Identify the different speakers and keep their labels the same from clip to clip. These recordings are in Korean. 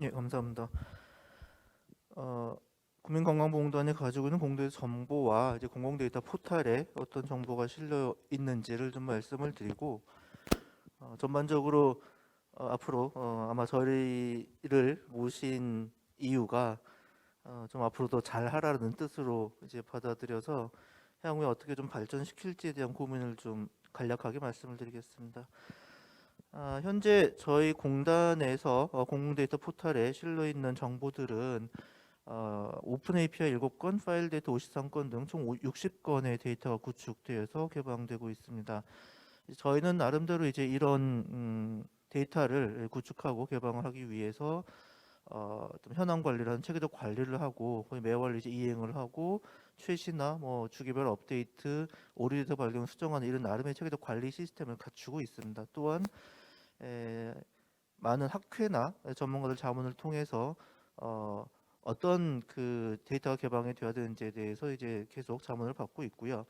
Speaker 1: 예, 감사합니다. 어, 국민건강보험단이 가지고 있는 공공데이터 정보와 이제 공공데이터 포탈에 어떤 정보가 실려 있는지를 좀 말씀을 드리고, 전반적으로 앞으로 아마 저희를 모신 이유가 좀 앞으로 더 잘하라는 뜻으로 이제 받아들여서 향후에 어떻게 좀 발전시킬지에 대한 고민을 좀 간략하게 말씀을 드리겠습니다. 현재 저희 공단에서 공공데이터 포탈에 실려 있는 정보들은 오픈 API 7건, 파일 데이터 53건 등 총 60건의 데이터가 구축되어서 개방되고 있습니다. 저희는 나름대로 이제 이런 데이터를 구축하고 개방을 하기 위해서 좀 현황 관리라는 체계적 관리를 하고 거의 매월 이제 이행을 하고 최신화, 뭐 주기별 업데이트, 오류 데이터 발견 수정하는 이런 나름의 체계적 관리 시스템을 갖추고 있습니다. 또한 에, 많은 학회나 전문가들 자문을 통해서 어, 어떤 그 데이터가 개방이 되어야 되는지에 대해서 이제 계속 자문을 받고 있고요.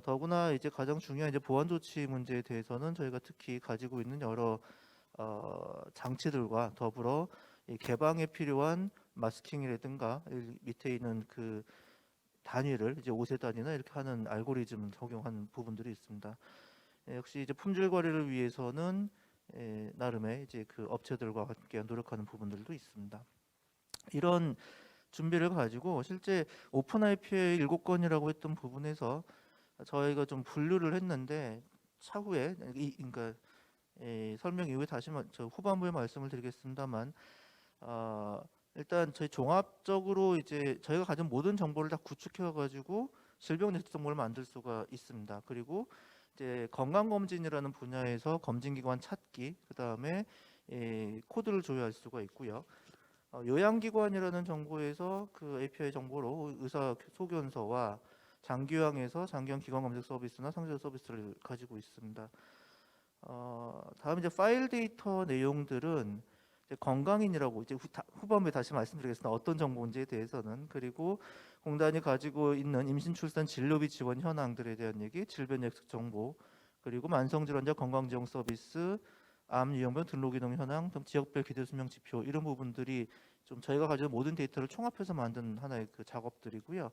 Speaker 1: 더구나 이제 가장 중요한 이제 보안 조치 문제에 대해서는 저희가 특히 가지고 있는 여러 장치들과 더불어 이 개방에 필요한 마스킹이라든가 밑에 있는 그 단위를 이제 5세 단위나 이렇게 하는 알고리즘을 적용하는 부분들이 있습니다. 역시 이제 품질 관리를 위해서는 나름의 이제 그 업체들과 함께 노력하는 부분들도 있습니다. 이런 준비를 가지고 실제 오픈 IP의 7건이라고 했던 부분에서 저희가 좀 분류를 했는데 차후에 그러니까 설명 이후에 다시 저 후반부에 말씀을 드리겠습니다만 일단 저희 종합적으로 이제 저희가 가진 모든 정보를 다 구축해 가지고 질병 리스크 정보를 만들 수가 있습니다. 그리고 이제 건강검진이라는 분야에서 검진기관 찾기, 그 다음에 코드를 조회할 수가 있고요. 요양기관이라는 정보에서 그 API 정보로 의사 소견서와 장기요양에서 장기요양 기관 검색 서비스나 상세 서비스를 가지고 있습니다. 다음 이제 파일 데이터 내용들은 이제 건강인이라고 이제 후반부에 다시 말씀드리겠습니다. 어떤 정보인지에 대해서는. 그리고 공단이 가지고 있는 임신 출산 진료비 지원 현황들에 대한 얘기, 질병 예측 정보, 그리고 만성질환자 건강지원 서비스, 암 유형별 등록 이동 현황, 등 지역별 기대 수명 지표 이런 부분들이 좀 저희가 가지고 모든 데이터를 총합해서 만든 하나의 그 작업들이고요.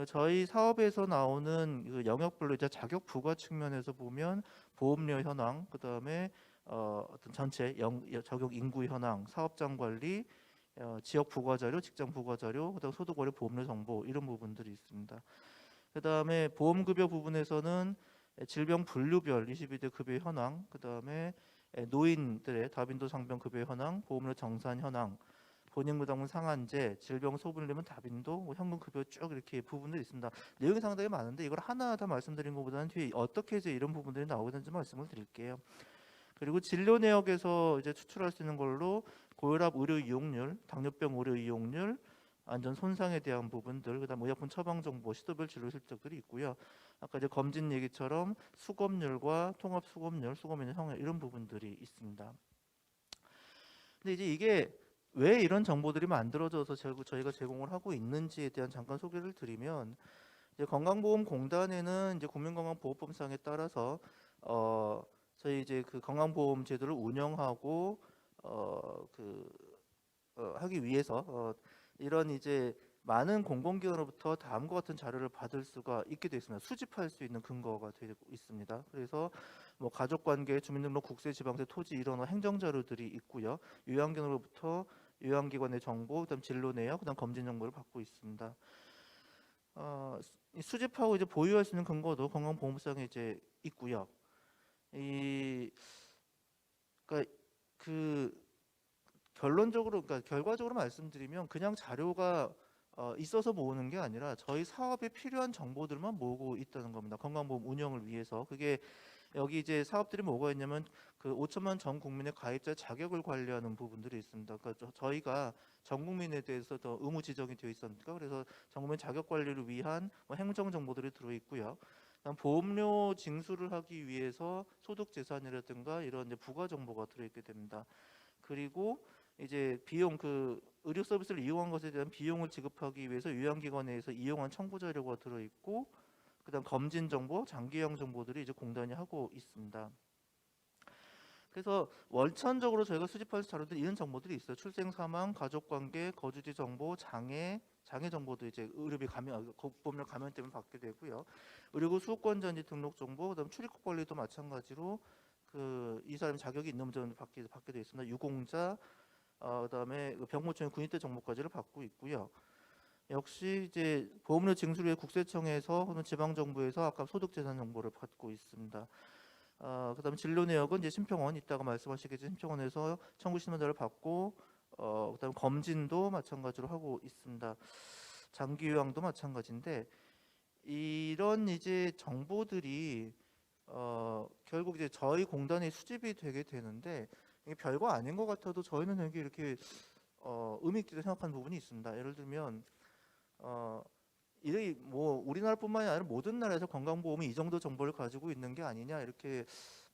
Speaker 1: 저희 사업에서 나오는 그 영역별로 이제 자격 부과 측면에서 보면 보험료 현황, 그 다음에 어떤 전체 적용 인구 현황, 사업장 관리, 지역 부과 자료, 직장 부과 자료, 그다음 소득 원료 보험료 정보 이런 부분들이 있습니다. 그 다음에 보험급여 부분에서는 질병 분류별 22대 급여 현황, 그 다음에 노인들의 다빈도 상병 급여 현황, 보험료 정산 현황, 본인부담금 상한제, 질병 소분되면 다빈도, 뭐 현금급여 쭉 이렇게 부분들이 있습니다. 내용이 상당히 많은데 이걸 하나 다 말씀드린 것보다는 뒤에 어떻게 이제 이런 부분들이 나오게 되는지 말씀을 드릴게요. 그리고 진료 내역에서 이제 추출할 수 있는 걸로 고혈압 의료 이용률, 당뇨병 의료 이용률, 안전 손상에 대한 부분들, 그다음 의약품 처방 정보, 시도별 진료 실적들이 있고요. 아까 이제 검진 얘기처럼 수검률과 통합 수검률, 수검인의 성향 이런 부분들이 있습니다. 근데 이제 이게 왜 이런 정보들이 만들어져서 저희가 제공을 하고 있는지에 대한 잠깐 소개를 드리면 이제 건강보험공단에는 이제 국민건강보호법상에 따라서 저희 이제 그 건강보험 제도를 운영하고 그 하기 위해서 이런 이제 많은 공공기관으로부터 다음과 같은 자료를 받을 수가 있게 되어 있습니다. 수집할 수 있는 근거가 되고 있습니다. 그래서 뭐 가족관계, 주민등록, 국세, 지방세, 토지 이런 행정 자료들이 있고요. 요양기관으로부터 요양기관의 정보, 그다음 진로 내역, 그다음 검진 정보를 받고 있습니다. 수집하고 이제 보유할 수 있는 근거도 건강보험법상에 이제 있고요. 이 그러니까 그 결론적으로 그러니까 결과적으로 말씀드리면 그냥 자료가 있어서 모으는 게 아니라 저희 사업에 필요한 정보들만 모으고 있다는 겁니다. 건강보험 운영을 위해서. 그게 여기 이제 사업들이 뭐가 있냐면 그 5천만 전 국민의 가입자 자격을 관리하는 부분들이 있습니다. 그러니까 저희가 전 국민에 대해서 더 의무 지정이 되어 있습니까? 그래서 전 국민 자격 관리를 위한 뭐 행정 정보들이 들어 있고요. 그다음 보험료 징수를 하기 위해서 소득 재산이라든가 이런 이제 부가 정보가 들어 있게 됩니다. 그리고 이제 비용 그 의료 서비스를 이용한 것에 대한 비용을 지급하기 위해서 요양기관에서 이용한 청구 자료가 들어 있고 그다음 검진 정보, 장기요양 정보들이 이제 공단이 하고 있습니다. 그래서 원천적으로 저희가 수집할 자료들 이런 정보들이 있어요. 출생, 사망, 가족관계, 거주지 정보, 장애 정보도 이제 의료비 감면, 보험료 감면 때문에 받게 되고요. 그리고 수급권자인지 등록 정보, 그다음 출입국 관리도 마찬가지로 그 이 사람 자격이 있는 문제는 받게 돼 있습니다. 유공자, 그다음에 그 병무청의 군인대 정보까지를 받고 있고요. 역시 이제 보험료 징수를 위해 국세청에서 혹은 지방 정부에서 아까 소득재산 정보를 받고 있습니다. 그다음에 진료 내역은 이제 심평원 이따가 말씀하시겠지만 심평원에서 청구 신문자를 받고 그다음에 검진도 마찬가지로 하고 있습니다. 장기 요양도 마찬가지인데 이런 이제 정보들이 결국 이제 저희 공단에 수집이 되게 되는데 이게 별거 아닌 것 같아도 저희는 되게 이렇게 의미 있게 생각하는 부분이 있습니다. 예를 들면 이 뭐 우리나라뿐만이 아니라 모든 나라에서 건강보험이 이 정도 정보를 가지고 있는 게 아니냐 이렇게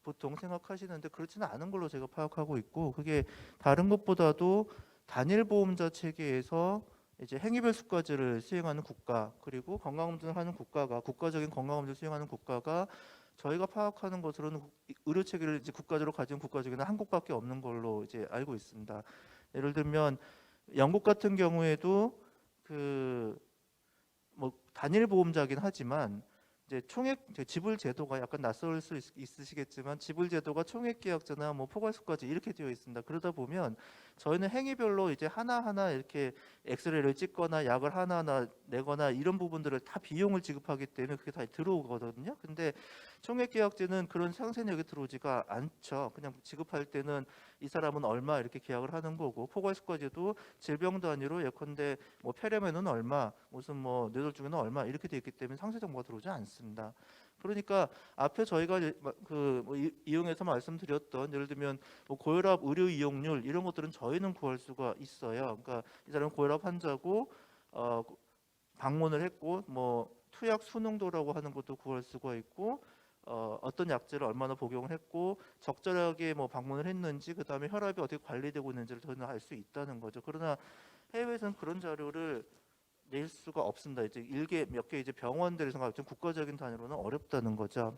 Speaker 1: 보통 생각하시는데 그렇지는 않은 걸로 제가 파악하고 있고 그게 다른 것보다도 단일 보험자 체계에서 이제 행위별 수가제를 수행하는 국가 그리고 건강검진을 하는 국가가 국가적인 건강검진을 수행하는 국가가 저희가 파악하는 것으로는 의료 체계를 이제 국가적으로 가진 국가적인 한국밖에 없는 걸로 이제 알고 있습니다. 예를 들면 영국 같은 경우에도 그 뭐 단일 보험자긴 하지만 이제 총액 지불 제도가 약간 낯설 수 있으시겠지만 지불 제도가 총액 계약제나 뭐 포괄수까지 이렇게 되어 있습니다. 그러다 보면 저희는 행위별로 이제 하나하나 이렇게 엑스레이를 찍거나 약을 하나하나 내거나 이런 부분들을 다 비용을 지급하기 때문에 그게 다 들어오거든요. 근데 총액 계약제는 그런 상세하게 들어오지가 않죠. 그냥 지급할 때는 이 사람은 얼마 이렇게 계약을 하는 거고 포괄수까지도 질병 단위로 예컨대 뭐 폐렴에는 얼마, 무슨 뭐 뇌졸중에는 얼마 이렇게 돼 있기 때문에 상세 정보가 들어오지 않습니다. 그러니까 앞에 저희가 그뭐 이용해서 말씀드렸던 예를 들면 뭐 고혈압 의료 이용률 이런 것들은 저희는 구할 수가 있어요. 그러니까 이 사람은 고혈압 환자고 방문을 했고 뭐 투약 수능도라고 하는 것도 구할 수가 있고 어떤 약제를 얼마나 복용을 했고 적절하게 뭐 방문을 했는지 그 다음에 혈압이 어떻게 관리되고 있는지를 저희는 알 수 있다는 거죠. 그러나 해외에서는 그런 자료를 낼 수가 없습니다. 이제 몇 개 이제 병원들에서 좀 국가적인 단위로는 어렵다는 거죠.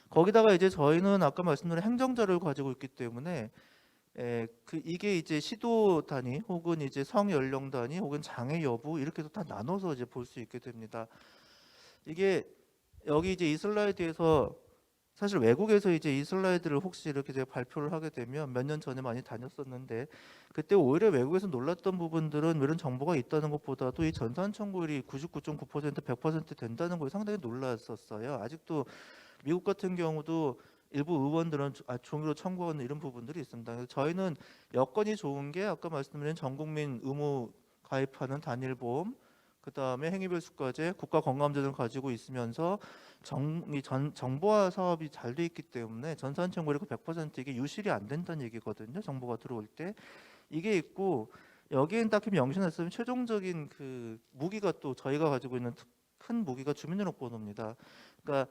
Speaker 1: 거기다가 이제 저희는 아까 말씀드린 행정자료를 가지고 있기 때문에 이게 이제 시도 단위 혹은 이제 성 연령 단위 혹은 장애 여부 이렇게 해서 다 나눠서 이제 볼 수 있게 됩니다. 이게 여기 이제 이 슬라이드에서 사실 외국에서 이제 이 슬라이드를 혹시 이렇게 제가 발표를 하게 되면 몇 년 전에 많이 다녔었는데 그때 오히려 외국에서 놀랐던 부분들은 이런 정보가 있다는 것보다도 이 전산 청구율이 99.9% 100% 된다는 거에 상당히 놀랐었어요. 아직도 미국 같은 경우도 일부 의원들은 종이로 청구하는 이런 부분들이 있습니다. 그래서 저희는 여건이 좋은 게 아까 말씀드린 전국민 의무 가입하는 단일보험 그 다음에 행위별 수가제, 국가건강검진을 가지고 있으면서 정보화 사업이 잘 돼 있기 때문에 전산 청구율이 100% 이게 유실이 안 된다는 얘기거든요. 정보가 들어올 때 이게 있고 여기엔 딱히 명시했으면 최종적인 그 무기가 또 저희가 가지고 있는 큰 무기가 주민등록번호입니다. 그러니까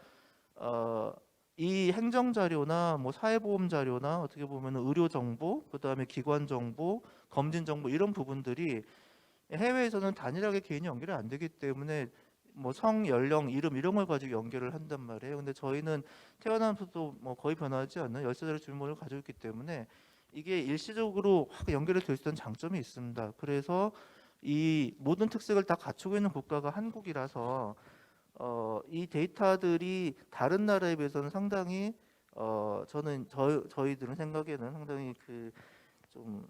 Speaker 1: 이 행정 자료나 뭐 사회보험 자료나 어떻게 보면 의료 정보, 그 다음에 기관 정보, 검진 정보 이런 부분들이 해외에서는 단일하게 개인이 연결이 안 되기 때문에 뭐 성, 연령, 이름 이런 걸 가지고 연결을 한단 말이에요. 근데 저희는 태어나면서도 뭐 거의 변하지 않는 열세자리 주민번호를 가지고 있기 때문에 이게 일시적으로 확 연결이 될 수 있는 장점이 있습니다. 그래서 이 모든 특색을 다 갖추고 있는 국가가 한국이라서 이 데이터들이 다른 나라에 비해서는 상당히 저희들은 생각에는 상당히 그 좀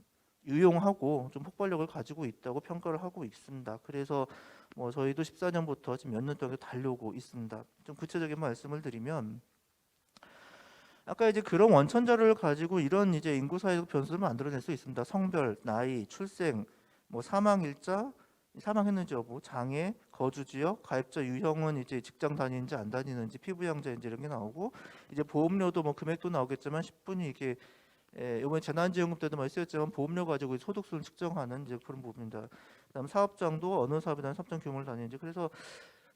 Speaker 1: 유용하고 좀 폭발력을 가지고 있다고 평가를 하고 있습니다. 그래서 뭐 저희도 14년부터 지금 몇 년 동안 달려오고 있습니다. 좀 구체적인 말씀을 드리면 아까 이제 그런 원천 자료를 가지고 이런 이제 인구 사회적 변수를 만들어낼 수 있습니다. 성별, 나이, 출생, 뭐 사망일자, 사망했는지 여부, 장애, 거주 지역, 가입자 유형은 이제 직장 다니는지 안 다니는지, 피부 양자인지 이런 게 나오고 이제 보험료도 뭐 금액도 나오겠지만 10분이 이게 이번에 재난지원금 때도 많이 쓰였지만 보험료 가지고 소득수를 측정하는 이제 그런 부분입니다. 그다음 사업장도 어느 사업이나 사업장 규모를 다니는지 그래서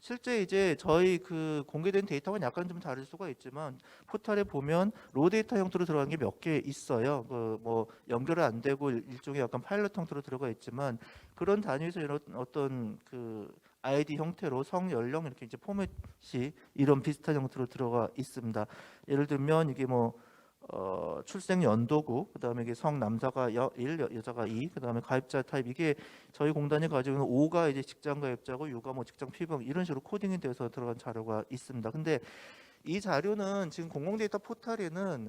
Speaker 1: 실제 이제 저희 그 공개된 데이터와는 약간 좀 다를 수가 있지만 포털에 보면 로 데이터 형태로 들어간 게 몇 개 있어요. 그 뭐 연결이 안 되고 일종의 약간 파일럿 형태로 들어가 있지만 그런 단위에서 이런 어떤 그 아이디 형태로 성, 연령 이렇게 이제 포맷이 이런 비슷한 형태로 들어가 있습니다. 예를 들면 이게 뭐 출생 연도고, 그다음에 이게 성 남자가 1, 여자가 2, 그다음에 가입자 타입, 이게 저희 공단이 가지고 있는 5가 이제 직장 가입자고 6가 뭐 직장 피부험, 이런 식으로 코딩이 돼서 들어간 자료가 있습니다. 근데 이 자료는 지금 공공데이터 포털에는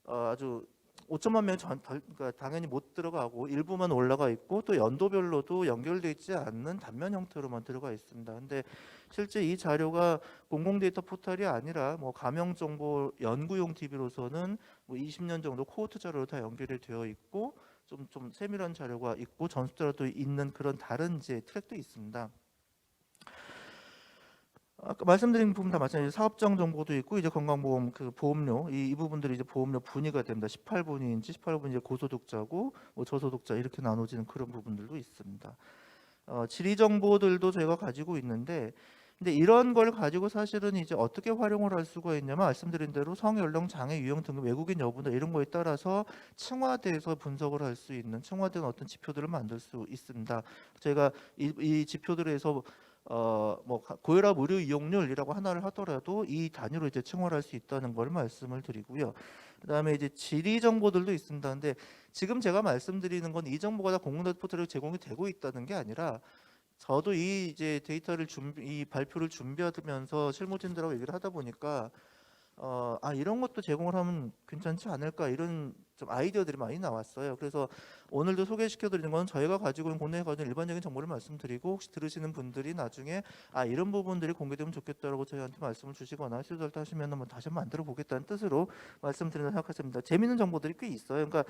Speaker 1: 아주 5천만 명 그러니까 당연히 못 들어가고 일부만 올라가 있고, 또 연도별로도 연결돼 있지 않는 단면 형태로만 들어가 있습니다. 근데 실제 이 자료가 공공데이터 포털이 아니라 뭐 가명정보 연구용 DB로서는 뭐 20년 정도 코호트 자료로 다 연결이 되어 있고, 좀 세밀한 자료가 있고 전수 자료도 있는 그런 다른 이제 트랙도 있습니다. 아까 말씀드린 부분 다 마찬가지로 사업장 정보도 있고, 이제 건강보험 그 보험료, 이 부분들이 이제 보험료 분위가 됩니다. 18분인지 18분 이제 고소득자고 뭐 저소득자 이렇게 나눠지는 그런 부분들도 있습니다. 지리 정보들도 저희가 가지고 있는데, 근데 이런 걸 가지고 사실은 이제 어떻게 활용을 할 수가 있냐면, 말씀드린 대로 성, 연령, 장애, 유형 등급, 외국인 여부나 이런 거에 따라서 층화돼서 분석을 할 수 있는 층화된 어떤 지표들을 만들 수 있습니다. 저희가 이 지표들에서 뭐 고혈압 의료 이용률이라고 하나를 하더라도 이 단위로 이제 층화할 수 있다는 걸 말씀을 드리고요. 그다음에 이제 지리 정보들도 있습니다. 근데 지금 제가 말씀드리는 건 이 정보가 다 공공데이터 포털에 제공이 되고 있다는 게 아니라, 저도 이 이제 데이터를 이 발표를 준비하면서 실무진들하고 얘기를 하다 보니까 이런 것도 제공을 하면 괜찮지 않을까, 이런 좀 아이디어들이 많이 나왔어요. 그래서 오늘도 소개시켜드리는 건 저희가 가지고 있는 국내에 가지고 있는 일반적인 정보를 말씀드리고, 혹시 들으시는 분들이 나중에 이런 부분들이 공개되면 좋겠다라고 저희한테 말씀을 주시거나 시도를 하시면 뭐 다시 한번 만들어 보겠다는 뜻으로 말씀드린다고 생각하십니다. 재미있는 정보들이 꽤 있어요. 그러니까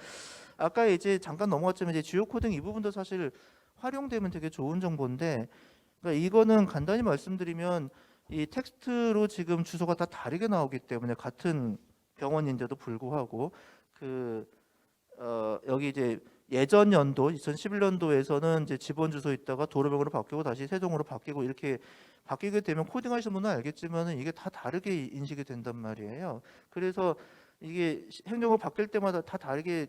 Speaker 1: 아까 이제 잠깐 넘어갔지만 이제 주요 코딩 이 부분도 사실 활용되면 되게 좋은 정보인데, 그러니까 이거는 간단히 말씀드리면 이 텍스트로 지금 주소가 다 다르게 나오기 때문에 같은 병원인데도 불구하고 여기 이제 예전 연도 2011년도에서는 이제 지번 주소 있다가 도로명으로 바뀌고 다시 세종으로 바뀌고 이렇게 바뀌게 되면, 코딩하시는 분은 알겠지만은 이게 다 다르게 인식이 된단 말이에요. 그래서 이게 행정으로 바뀔 때마다 다 다르게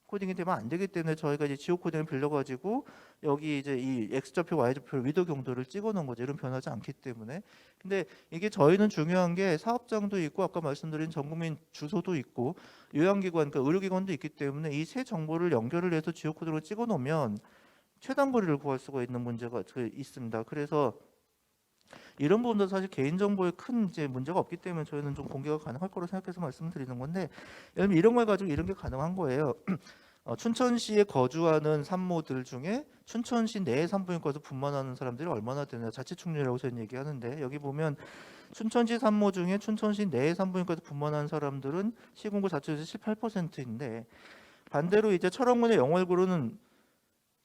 Speaker 1: 코딩이 되면 안 되기 때문에 저희가 이제 지오 코딩을 빌려가지고 여기 이제 이 X좌표, Y좌표 위도 경도를 찍어 놓은 거죠. 이런 변하지 않기 때문에. 근데 이게 저희는 중요한 게 사업장도 있고 아까 말씀드린 전국민 주소도 있고 요양기관, 그러니까 의료기관도 있기 때문에 이 세 정보를 연결을 해서 지오 코드로 찍어 놓으면 최단 거리를 구할 수가 있는 문제가 있습니다. 그래서 이런 부분도 사실 개인정보에 큰 이제 문제가 없기 때문에 저희는 좀 공개가 가능할 거로 생각해서 말씀드리는 건데, 예를 들면 이런 걸 가지고 이런 게 가능한 거예요. 춘천시에 거주하는 산모들 중에 춘천시 내에 산부인과에서 분만하는 사람들이 얼마나 되느냐, 자치축률이라고 저희는 얘기하는데, 여기 보면 춘천시 산모 중에 춘천시 내에 산부인과에서 분만하는 사람들은 시군구 자치에서 18%인데, 반대로 이제 철원군의 영월구로는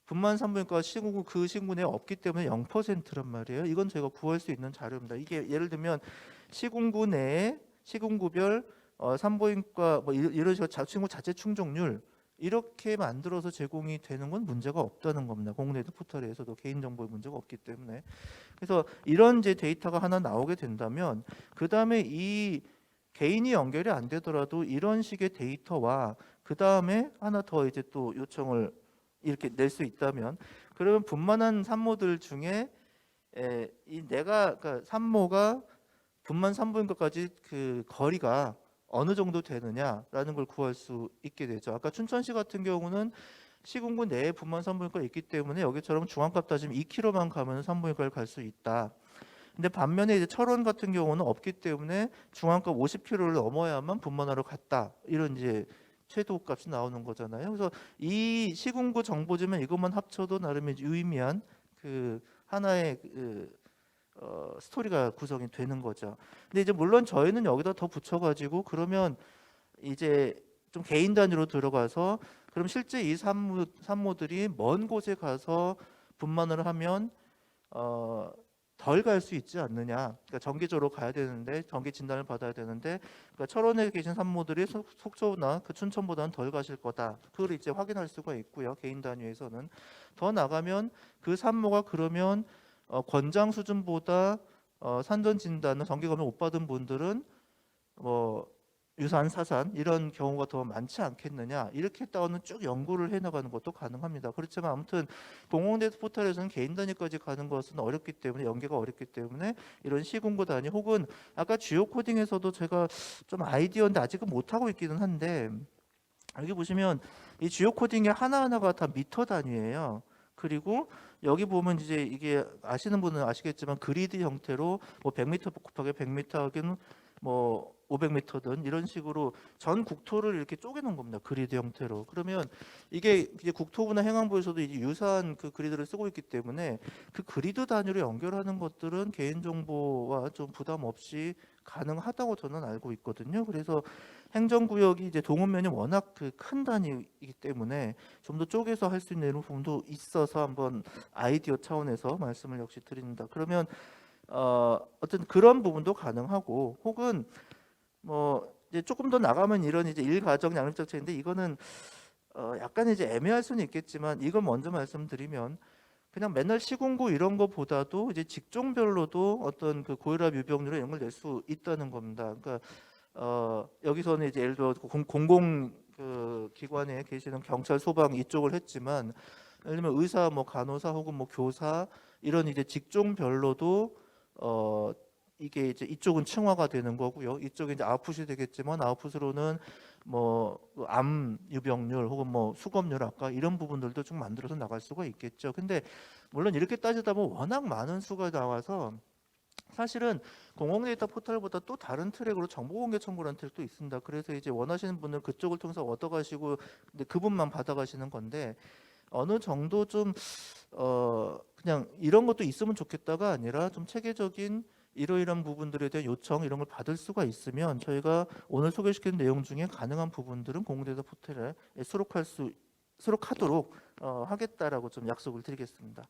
Speaker 1: 분만 산부인과 시군구 그 시군구 내에 없기 때문에 0%란 말이에요. 이건 저희가 구할 수 있는 자료입니다. 이게 예를 들면 시군구 내에 시군구별 산부인과 뭐 이런 식으로 시군구 자체 충족률 이렇게 만들어서 제공이 되는 건 문제가 없다는 겁니다. 공공데이터 포털에서도 개인정보의 문제가 없기 때문에. 그래서 이런 이제 데이터가 하나 나오게 된다면, 그 다음에 이 개인이 연결이 안 되더라도 이런 식의 데이터와 그 다음에 하나 더 이제 또 요청을 이렇게 낼 수 있다면, 그러면 분만한 산모들 중에 이 내가 그러니까 산모가 분만 산부인과까지 그 거리가 어느 정도 되느냐라는 걸 구할 수 있게 되죠. 아까 춘천시 같은 경우는 시군구 내에 분만 산부인과가 있기 때문에 여기처럼 중앙값 따지면 2km만 가면 산부인과를 갈 수 있다. 근데 반면에 이제 철원 같은 경우는 없기 때문에 중앙값 50km를 넘어야만 분만하러 갔다. 이런 이제 최도 값이 나오는 거잖아요. 그래서 이 시군구 정보지만 이것만 합쳐도 나름의 유의미한 그 하나의 스토리가 구성이 되는 거죠. 근데 이제 물론 저희는 여기다 더 붙여가지고 그러면 이제 좀 개인 단위로 들어가서, 그럼 실제 이 산모들이 먼 곳에 가서 분만을 하면 덜 갈 수 있지 않느냐. 그러니까 정기적으로 가야 되는데, 정기 진단을 받아야 되는데, 그러니까 철원에 계신 산모들이 속초나 그 춘천보다는 덜 가실 거다. 그걸 이제 확인할 수가 있고요. 개인 단위에서는. 더 나가면 그 산모가 그러면 권장 수준보다 산전 진단을 정기 검사 못 받은 분들은 뭐 유산, 사산 이런 경우가 더 많지 않겠느냐 이렇게 따오는 쭉 연구를 해나가는 것도 가능합니다. 그렇지만 아무튼 공공데이터 포털에서는 개인 단위까지 가는 것은 어렵기 때문에 연계가 어렵기 때문에 이런 시군구 단위 혹은 아까 주요 코딩에서도 제가 좀 아이디어인데 아직은 못하고 있기는 한데 여기 보시면 이 주요 코딩의 하나하나가 다 미터 단위예요. 그리고 여기 보면 이제 이게 아시는 분은 아시겠지만 그리드 형태로 뭐 100m 곱하기 100m 하기는 뭐 500m든 이런 식으로 전 국토를 이렇게 쪼개놓은 겁니다. 그리드 형태로. 그러면 이게 이제 국토부나 행안부에서도 이제 유사한 그 그리드를 쓰고 있기 때문에 그 그리드 단위로 연결하는 것들은 개인정보와 좀 부담 없이 가능하다고 저는 알고 있거든요. 그래서 행정구역이 이제 동원면이 워낙 그 큰 단위이기 때문에 좀 더 쪼개서 할 수 있는 이런 부분도 있어서 한번 아이디어 차원에서 말씀을 역시 드립니다. 그러면 어떤 그런 부분도 가능하고 혹은 뭐 이제 조금 더 나가면 이런 이제 일가정 양립적 체인데 이거는 약간 이제 애매할 수는 있겠지만 이걸 먼저 말씀드리면 그냥 맨날 시군구 이런 거보다도 이제 직종별로도 어떤 그 고혈압 유병률에 이런 걸 낼 수 있다는 겁니다. 그러니까 여기서는 이제 예를 들어 공공 그 기관에 계시는 경찰, 소방 이쪽을 했지만 예를 들면 의사, 뭐 간호사 혹은 뭐 교사 이런 이제 직종별로도 이게 이제 이쪽은 층화가 되는 거고요. 이쪽이 이제 아웃풋이 되겠지만 아웃풋으로는 뭐 암 유병률 혹은 뭐 수검률 아까 이런 부분들도 좀 만들어서 나갈 수가 있겠죠. 근데 물론 이렇게 따지다 보면 워낙 많은 수가 나와서 사실은 공공데이터 포털보다 또 다른 트랙으로 정보공개 청구라는 트랙도 있습니다. 그래서 이제 원하시는 분은 그쪽을 통해서 얻어가시고 근데 그분만 받아가시는 건데 어느 정도 좀 그냥 이런 것도 있으면 좋겠다가 아니라 좀 체계적인 이러이러한 부분들에 대한 요청 이런 걸 받을 수가 있으면 저희가 오늘 소개시킨 내용 중에 가능한 부분들은 공공데이터 포털에 수록하도록 하겠다라고 좀 약속을 드리겠습니다.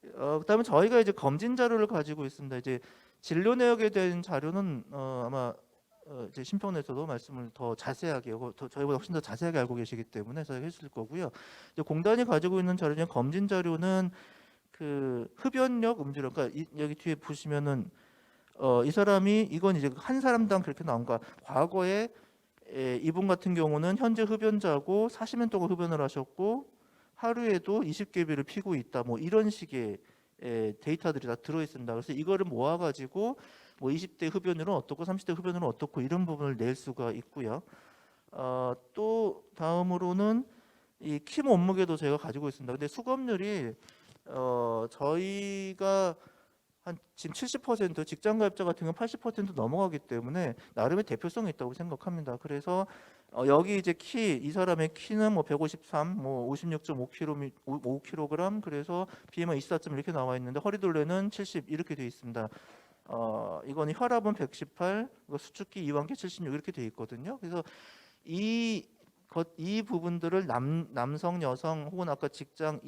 Speaker 1: 그다음에 저희가 이제 검진 자료를 가지고 있습니다. 이제 진료 내역에 대한 자료는 아마 이제 심평에서도 말씀을 더 자세하게 저희보다 훨씬 더 자세하게 알고 계시기 때문에 저희가 해주실 거고요. 이제 공단이 가지고 있는 자료 중에 검진 자료는 그 흡연력, 음주력, 그러니까 여기 뒤에 보시면은 이 사람이 이건 이제 한 사람당 그렇게 나온 거. 과거에 이분 같은 경우는 현재 흡연자고 40년 동안 흡연을 하셨고 하루에도 20개비를 피고 있다. 뭐 이런 식의 데이터들이 다 들어 있습니다. 그래서 이거를 모아 가지고 뭐 20대 흡연율은 어떻고 30대 흡연율은 어떻고 이런 부분을 낼 수가 있고요. 또 다음으로는 이 키 몸무게도 제가 가지고 있습니다. 근데 수검률이 저희가 한 지금 70% 직장가입자 같은 경우 80% 넘어가기 때문에 나름의 대표성이 있다고 생각합니다. 그래서 여기 이제 이 사람의 키는 뭐 153, 뭐 56.5kg, 5kg, 그래서 BMI 24점 이렇게 나와 있는데 허리둘레는 70 이렇게 되어 있습니다. 이거는 혈압은 118, 수축기 이완기 76 이렇게 되어 있거든요. 그래서 이 부분들을 남성, 여성 혹은 아까 직장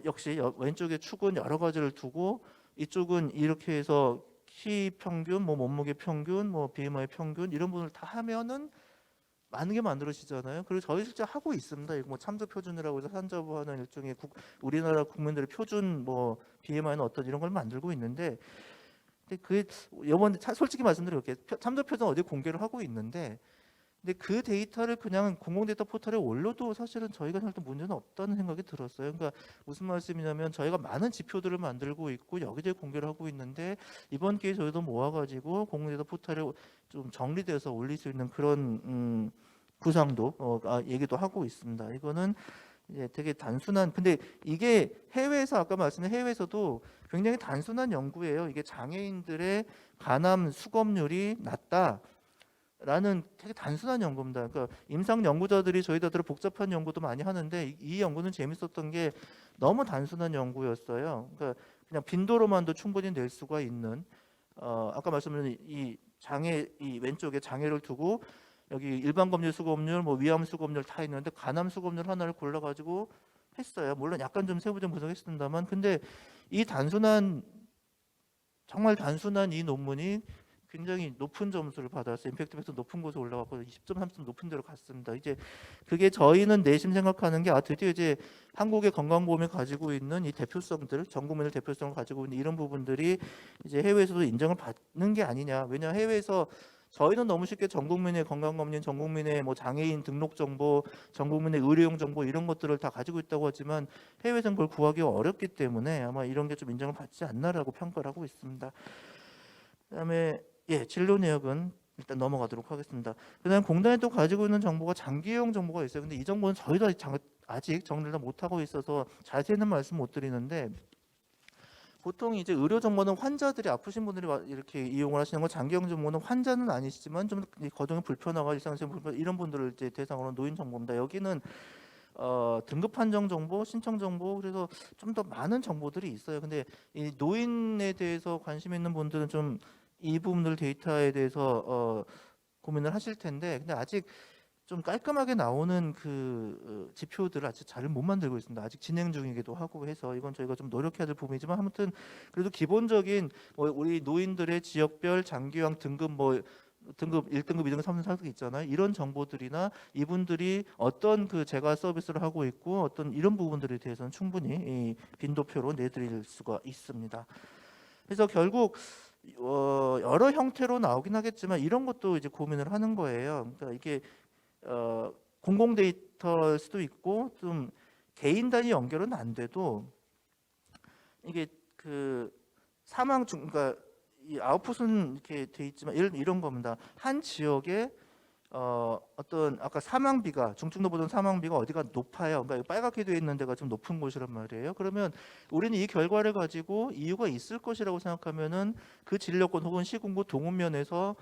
Speaker 1: 역시 왼쪽에 축은 여러 가지를 두고 이쪽은 이렇게 해서 키 평균, 뭐 몸무게 평균, 뭐 BMI 평균 이런 부분을 다 하면은 많은 게 만들어지잖아요. 그리고 저희 실제 하고 있습니다. 이거 뭐 참조 표준이라고 해서 산자부하는 일종의 우리나라 국민들의 표준 뭐 BMI는 어떤 이런 걸 만들고 있는데 근데 그 이번 솔직히 말씀드릴게요. 참조 표준 어디 공개를 하고 있는데 근데 그 데이터를 그냥 공공데이터 포털에 올려도 사실은 저희가 생각할 때 문제는 없다는 생각이 들었어요. 그러니까 무슨 말씀이냐면 저희가 많은 지표들을 만들고 있고 여기저기 공개를 하고 있는데 이번 기회에 저희도 모아가지고 공공데이터 포털에 좀 정리돼서 올릴 수 있는 그런 구상도 얘기도 하고 있습니다. 이거는 이제 되게 단순한 근데 이게 해외에서 아까 말씀드린 해외에서도 굉장히 단순한 연구예요. 이게 장애인들의 간암 수검률이 낮다. 라는 되게 단순한 연구입니다. 그러니까 임상 연구자들이 저희들은 복잡한 연구도 많이 하는데 이 연구는 재밌었던 게 너무 단순한 연구였어요. 그러니까 그냥 빈도로만도 충분히 낼 수가 있는 아까 말씀드린 이 왼쪽에 장애를 두고 여기 일반 검열 수검률, 뭐 위암 수검률 다 있는데 간암 수검률 하나를 골라가지고 했어요. 물론 약간 좀 세부적 분석했습니다만, 근데 이 정말 단순한 이 논문이 굉장히 높은 점수를 받았어요. 임팩트 팩터 높은 곳에 올라갔고 20점, 30점 높은 데로 갔습니다. 이제 그게 저희는 내심 생각하는 게 드디어 이제 한국의 건강보험이 가지고 있는 이 대표성들, 전 국민의 대표성을 가지고 있는 이런 부분들이 이제 해외에서도 인정을 받는 게 아니냐. 왜냐 해외에서 저희는 너무 쉽게 전 국민의 건강검진, 전 국민의 뭐 장애인 등록 정보, 전 국민의 의료용 정보 이런 것들을 다 가지고 있다고 하지만 해외에서는 그걸 구하기 어렵기 때문에 아마 이런 게 좀 인정을 받지 않나라고 평가를 하고 있습니다. 그다음에 진료 내역은 일단 넘어가도록 하겠습니다. 그다음 공단이 또 가지고 있는 정보가 장기용 정보가 있어요. 근데 이 정보는 저희도 아직 정리를 못 하고 있어서 자세히는 말씀 못 드리는데, 보통 이제 의료 정보는 환자들이, 아프신 분들이 이렇게 이용을 하시는 건, 장기용 정보는 환자는 아니시지만 좀 거동이 불편하거나 일상생활 불편 이런 분들을 이제 대상으로 노인 정보입니다. 여기는 등급 판정 정보, 신청 정보, 그래서 좀 더 많은 정보들이 있어요. 근데 이 노인에 대해서 관심 있는 분들은 좀 이 부분들 데이터에 대해서 고민을 하실 텐데, 근데 아직 좀 깔끔하게 나오는 그 지표들을 아직 잘 못 만들고 있습니다. 아직 진행 중이기도 하고 해서 이건 저희가 좀 노력해야 될 부분이지만, 아무튼 그래도 기본적인 뭐 우리 노인들의 지역별 장기용 등급, 뭐 등급 1등급, 2등급, 3등급, 4등급 있잖아요. 이런 정보들이나 이분들이 어떤 그 재가 서비스를 하고 있고 어떤 이런 부분들에 대해서는 충분히 이 빈도표로 내드릴 수가 있습니다. 그래서 결국 여러 형태로 나오긴 하겠지만 이런 것도 이제 고민을 하는 거예요. 그러니까 이게 공공 데이터일 수도 있고 좀 개인 단위 연결은 안 돼도 이게 그 사망 중, 그러니까 이 아웃풋은 이렇게 돼 있지만 이런 겁니다. 한 지역에 어떤 아까 사망비가, 중증도보다 사망비가 어디가 높아요. 그러니까 빨갛게 되어 있는 데가 좀 높은 곳이란 말이에요. 그러면 우리는 이 결과를 가지고 이유가 있을 것이라고 생각하면은 그 진료권 혹은 시군구 동읍면에서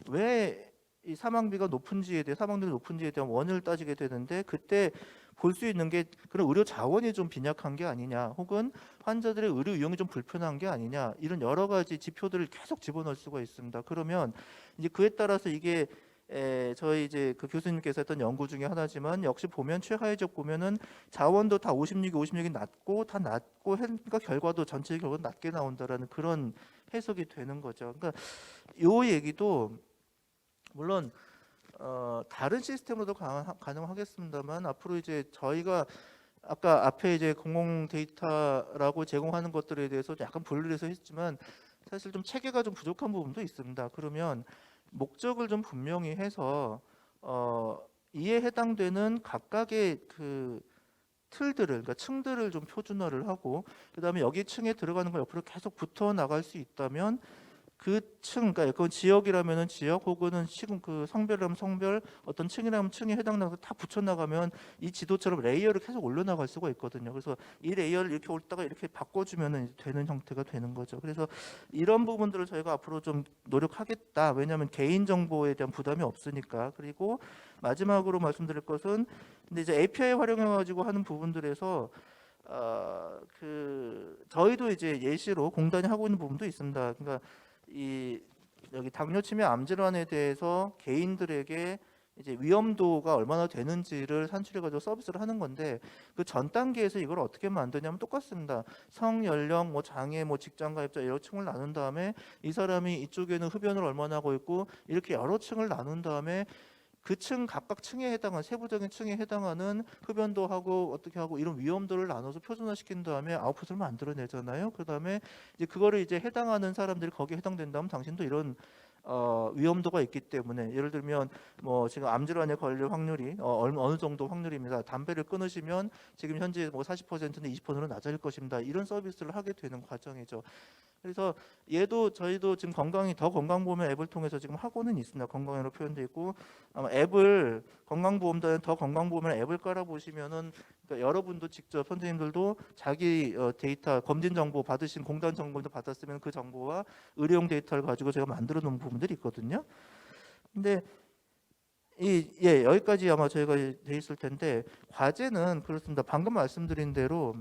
Speaker 1: 왜 이 사망비가 높은지에 대해, 사망률이 높은지에 대한 원인을 따지게 되는데, 그때 볼 수 있는 게 그런 의료 자원이 좀 빈약한 게 아니냐, 혹은 환자들의 의료 이용이 좀 불편한 게 아니냐, 이런 여러 가지 지표들을 계속 집어넣을 수가 있습니다. 그러면 이제 그에 따라서 이게 저희 이제 그 교수님께서 했던 연구 중에 하나지만, 역시 보면 최하위적 보면은 자원도 다 56이 낮고 다 낮고, 그러니까 결과도 전체 결과 낮게 나온다라는 그런 해석이 되는 거죠. 그러니까 요 얘기도 물론 다른 시스템으로도 가능하겠습니다만, 앞으로 이제 저희가 아까 앞에 이제 공공 데이터라고 제공하는 것들에 대해서 약간 분리를 해서 했지만 사실 좀 체계가 좀 부족한 부분도 있습니다. 그러면 목적을 좀 분명히 해서 이에 해당되는 각각의 그 틀들을, 그러니까 층들을 좀 표준화를 하고, 그다음에 여기 층에 들어가는 걸 옆으로 계속 붙어 나갈 수 있다면 그 층, 그러니까 그 지역이라면은 지역, 혹은 시군 그 성별이라면 성별, 어떤 층이라면 층에 해당나서 다 붙여 나가면 이 지도처럼 레이어를 계속 올려 나갈 수가 있거든요. 그래서 이 레이어를 이렇게 올다가 이렇게 바꿔주면은 되는 형태가 되는 거죠. 그래서 이런 부분들을 저희가 앞으로 좀 노력하겠다. 왜냐하면 개인 정보에 대한 부담이 없으니까. 그리고 마지막으로 말씀드릴 것은, 근데 이제 API 활용해 가지고 하는 부분들에서 그 저희도 이제 예시로 공단이 하고 있는 부분도 있습니다. 그러니까 이 여기 당뇨, 치매, 암 질환에 대해서 개인들에게 이제 위험도가 얼마나 되는지를 산출해 가지고 서비스를 하는 건데, 그 전 단계에서 이걸 어떻게 만드냐면 똑같습니다. 성, 연령, 뭐 장애, 뭐 직장 가입자 여러 층을 나눈 다음에 이 사람이 이쪽에는 흡연을 얼마나 하고 있고 이렇게 여러 층을 나눈 다음에 그 층, 각각 층에 해당하는, 세부적인 층에 해당하는 흡연도 하고 어떻게 하고 이런 위험도를 나눠서 표준화시킨 다음에 아웃풋을 만들어내잖아요. 그 다음에 이제 그거를 이제 해당하는 사람들이 거기에 해당된다면 당신도 이런 위험도가 있기 때문에, 예를 들면 뭐 지금 암질환에 걸릴 확률이 어느 정도 확률입니다. 담배를 끊으시면 지금 현재 뭐 40%는 20%로 낮아질 것입니다. 이런 서비스를 하게 되는 과정이죠. 그래서 얘도 저희도 지금 더 건강보험 앱을 통해서 지금 하고는 있습니다. 건강으로 표현되어 있고, 아마 앱을 건강보험단은 더 건강보험 앱을 깔아 보시면은, 그러니까 여러분도 직접, 선생님들도 자기 데이터 검진 정보 받으신, 공단 정보도 받았으면 그 정보와 의료용 데이터를 가지고 제가 만들어 놓은 부분들이 있거든요. 근데 여기까지 아마 저희가 돼 있을 텐데, 과제는 그렇습니다. 방금 말씀드린 대로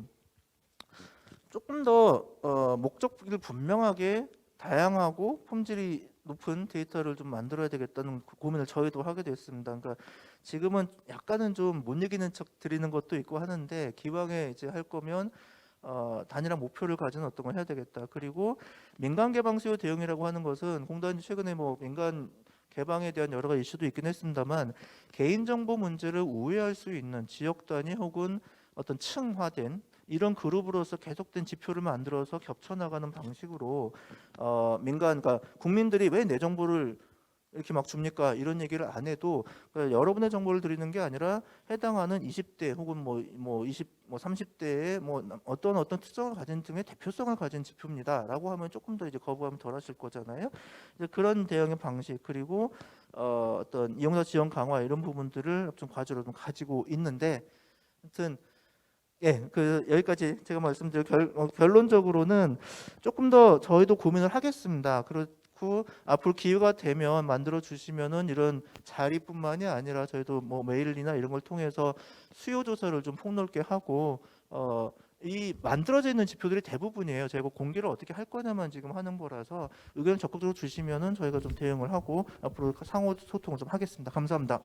Speaker 1: 조금 더 목적을 분명하게 다양하고 품질이 높은 데이터를 좀 만들어야 되겠다는 고민을 저희도 하게 됐습니다. 그러니까 지금은 약간은 좀 못 이기는 척 드리는 것도 있고 하는데, 기왕에 이제 할 거면 단일한 목표를 가진 어떤 걸 해야 되겠다. 그리고 민간 개방 수요 대응이라고 하는 것은, 공단이 최근에 뭐 민간 개방에 대한 여러 가지 이슈도 있긴 했습니다만, 개인정보 문제를 우회할 수 있는 지역 단위 혹은 어떤 층화된 이런 그룹으로서 계속된 지표를 만들어서 겹쳐 나가는 방식으로 민간, 그러니까 국민들이 왜 내 정보를 이렇게 막 줍니까? 이런 얘기를 안 해도 여러분의 정보를 드리는 게 아니라 해당하는 20대 혹은 뭐 20, 뭐 30대의 뭐 어떤 특성을 가진 등의 대표성을 가진 지표입니다라고 하면 조금 더 이제 거부감이 덜 하실 거잖아요. 이제 그런 대응의 방식 그리고 어떤 이용자 지원 강화 이런 부분들을 좀 과제로 좀 가지고 있는데, 아무튼 예, 여기까지 제가 말씀드릴 결론적으로는 조금 더 저희도 고민을 하겠습니다. 그렇고 앞으로 기회가 되면 만들어 주시면은 이런 자리뿐만이 아니라 저희도 뭐 메일이나 이런 걸 통해서 수요 조사를 좀 폭넓게 하고 이 만들어져 있는 지표들이 대부분이에요. 저희가 공개를 어떻게 할 거냐만 지금 하는 거라서 의견 적극적으로 주시면은 저희가 좀 대응을 하고 앞으로 상호 소통을 좀 하겠습니다. 감사합니다.